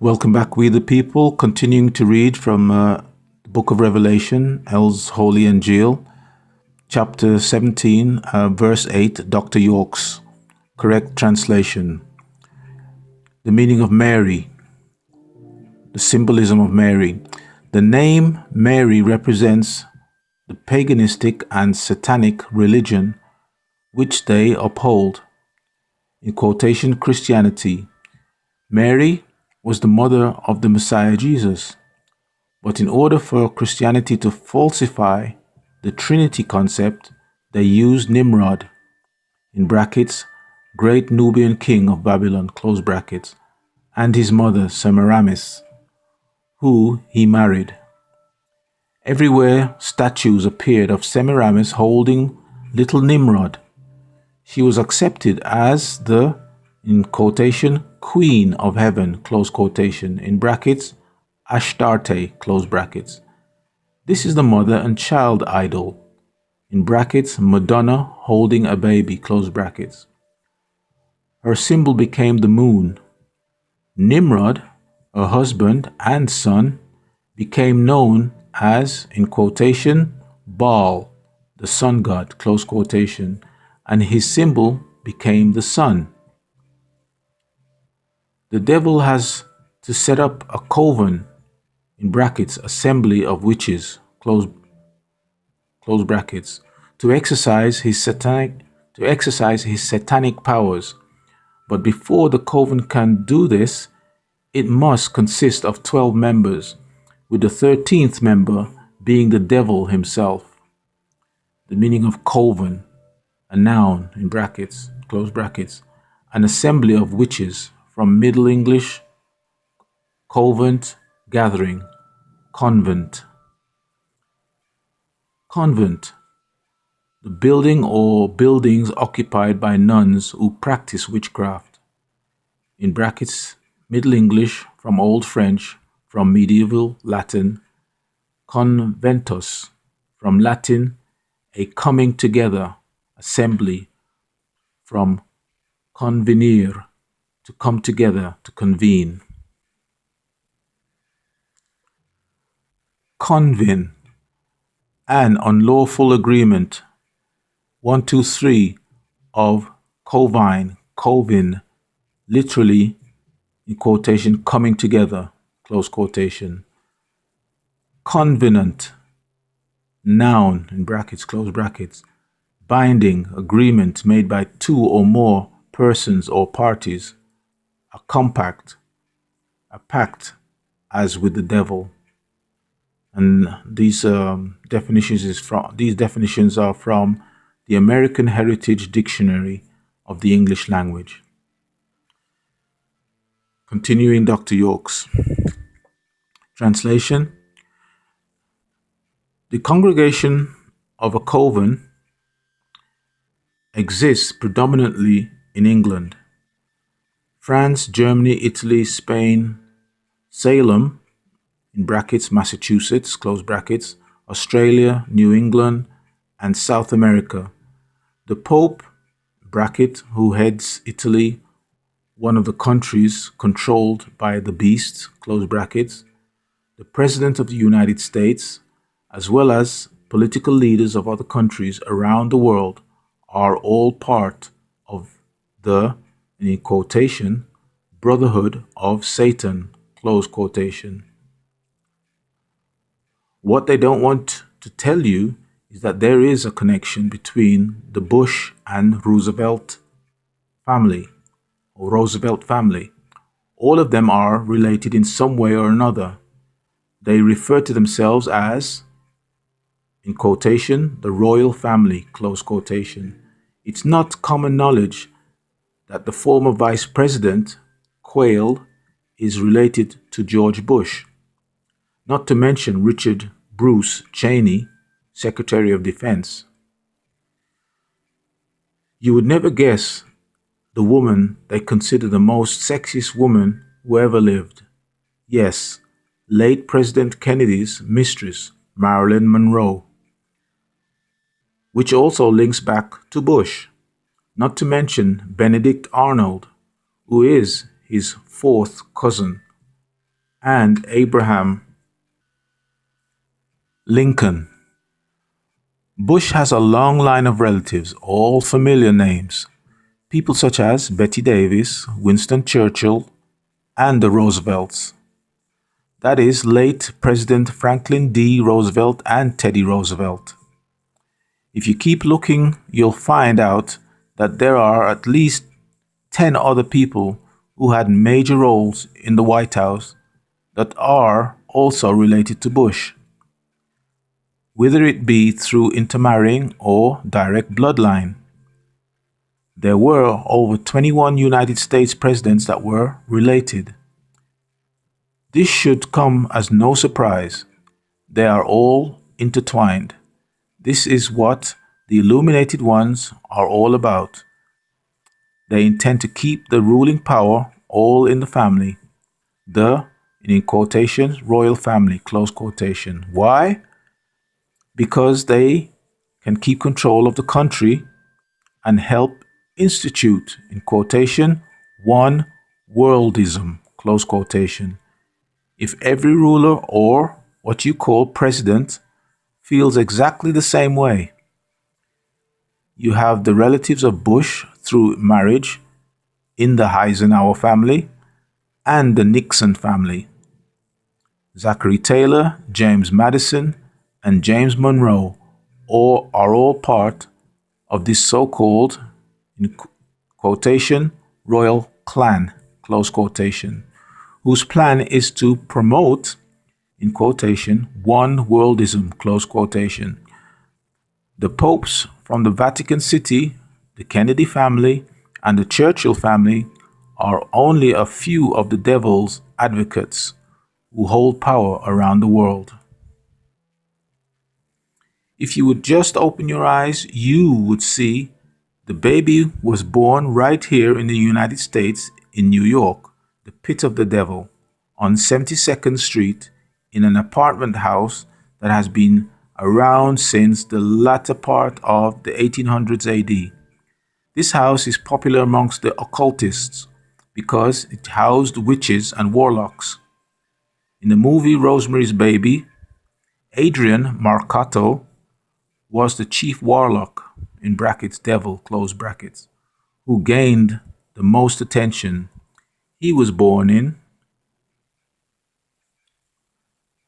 Welcome back, we the people. Continuing to read from the book of Revelation, L's Holy Injiyl, chapter 17, verse 8, Dr. York's correct translation. The meaning of Mary, the symbolism of Mary. The name Mary represents the paganistic and satanic religion which they uphold. In quotation, Christianity. Mary was the mother of the Messiah Jesus. But in order for Christianity to falsify the Trinity concept, they used Nimrod, in brackets, great Nubian king of Babylon, close brackets, and his mother Semiramis, who he married. Everywhere statues appeared of Semiramis holding little Nimrod. She was accepted as the, in quotation, Queen of Heaven, close quotation, in brackets, Ashtarte, close brackets. This is the mother and child idol, in brackets, Madonna holding a baby, close brackets. Her symbol became the moon. Nimrod, her husband and son, became known as, in quotation, Baal, the sun god, close quotation, and his symbol became the sun. The devil has to set up a coven, in brackets, assembly of witches, close brackets, to exercise his satanic powers. But before the coven can do this, it must consist of 12 members, with the 13th member being the devil himself. The meaning of coven, a noun, in brackets, close brackets, an assembly of witches, from Middle English, covent, gathering, convent. Convent, the building or buildings occupied by nuns who practice witchcraft. In brackets, Middle English, from Old French, from medieval Latin, conventus, from Latin, a coming together, assembly, from convenire, to come together, to convene. Convene, an unlawful agreement. 1, 2, 3 of covine, covin, literally, in quotation, coming together, close quotation. Convenant, noun, in brackets, close brackets, binding, agreement made by 2 or more persons or parties. A compact, a pact, as with the devil. And these definitions are from the American Heritage Dictionary of the English language. Continuing Dr. York's translation. The congregation of a coven exists predominantly in England, France, Germany, Italy, Spain, Salem, in brackets, Massachusetts, close brackets, Australia, New England, and South America. The Pope, bracket, who heads Italy, one of the countries controlled by the beast, close brackets, the President of the United States, as well as political leaders of other countries around the world, are all part of the, in quotation, Brotherhood of Satan, close quotation. What they don't want to tell you is that there is a connection between the Bush and Roosevelt family, or Roosevelt family. All of them are related in some way or another. They refer to themselves as, in quotation, the royal family, close quotation. It's not common knowledge that the former vice president, Quayle, is related to George Bush, not to mention Richard Bruce Cheney, Secretary of Defense. You would never guess the woman they consider the most sexiest woman who ever lived. Yes, late President Kennedy's mistress, Marilyn Monroe, which also links back to Bush, not to mention Benedict Arnold, who is his fourth cousin, and Abraham Lincoln. Bush has a long line of relatives, all familiar names. People such as Betty Davis, Winston Churchill, and the Roosevelts. That is, late President Franklin D. Roosevelt and Teddy Roosevelt. If you keep looking, you'll find out that there are at least 10 other people who had major roles in the White House that are also related to Bush, whether it be through intermarrying or direct bloodline. There were over 21 United States presidents that were related. This should come as no surprise. They are all intertwined. This is what the illuminated ones are all about. They intend to keep the ruling power all in the family. The, in quotations, royal family, close quotation. Why? Because they can keep control of the country and help institute, in quotation, one worldism, close quotation. If every ruler or what you call president feels exactly the same way, you have the relatives of Bush through marriage in the Eisenhower family and the Nixon family. Zachary Taylor, James Madison, and James Monroe are all part of this so-called, in quotation, royal clan, close quotation, whose plan is to promote, in quotation, one worldism, close quotation. The popes from the Vatican City, the Kennedy family, and the Churchill family are only a few of the devil's advocates who hold power around the world. If you would just open your eyes, you would see the baby was born right here in the United States, in New York, the pit of the devil, on 72nd Street, in an apartment house that has been around since the latter part of the 1800s AD. This house is popular amongst the occultists because it housed witches and warlocks. In the movie Rosemary's Baby, Adrian Marcato was the chief warlock, in brackets devil, close brackets, who gained the most attention. He was born in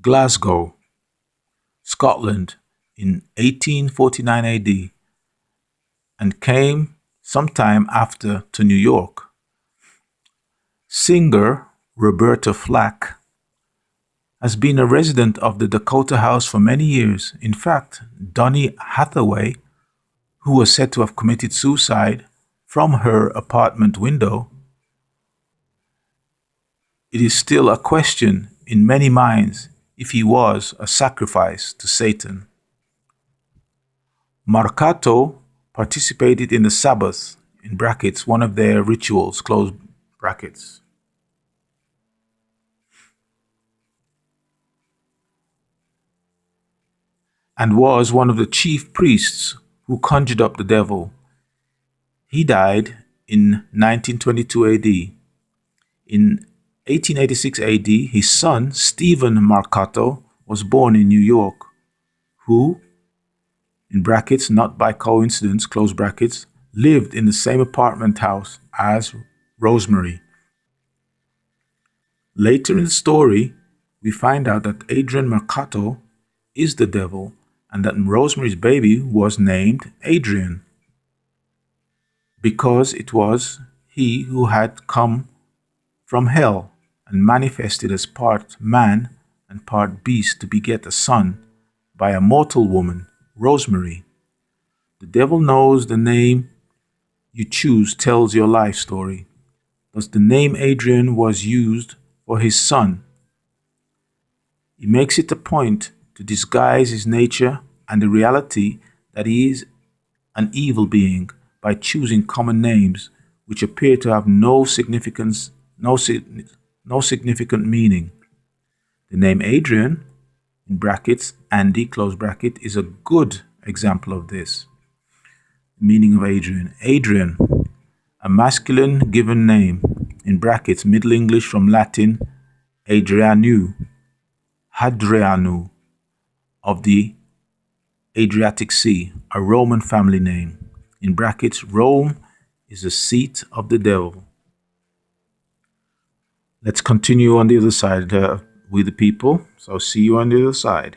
Glasgow, Scotland in 1849 AD and came sometime after to New York. Singer Roberta Flack has been a resident of the Dakota House for many years. In fact, Donny Hathaway, who was said to have committed suicide from her apartment window, it is still a question in many minds if he was a sacrifice to Satan. Marcato participated in the Sabbath, in brackets, one of their rituals, close brackets. And was one of the chief priests who conjured up the devil. He died in 1922 AD. In 1886 AD, his son, Stephen Marcato, was born in New York, who, in brackets, not by coincidence, close brackets, lived in the same apartment house as Rosemary. Later in the story, we find out that Adrian Marcato is the devil and that Rosemary's Baby was named Adrian because it was he who had come from hell and manifested as part man and part beast to beget a son by a mortal woman, Rosemary. The devil knows the name you choose tells your life story. Thus the name Adrian was used for his son. He makes it a point to disguise his nature and the reality that he is an evil being by choosing common names which appear to have no significant meaning. The name Adrian, in brackets, Andy, close bracket, is a good example of this. The meaning of Adrian. Adrian, a masculine given name, in brackets, Middle English from Latin, Hadrianu of the Adriatic Sea, a Roman family name. In brackets, Rome is the seat of the devil. Let's continue on the other side with the people. So see you on the other side.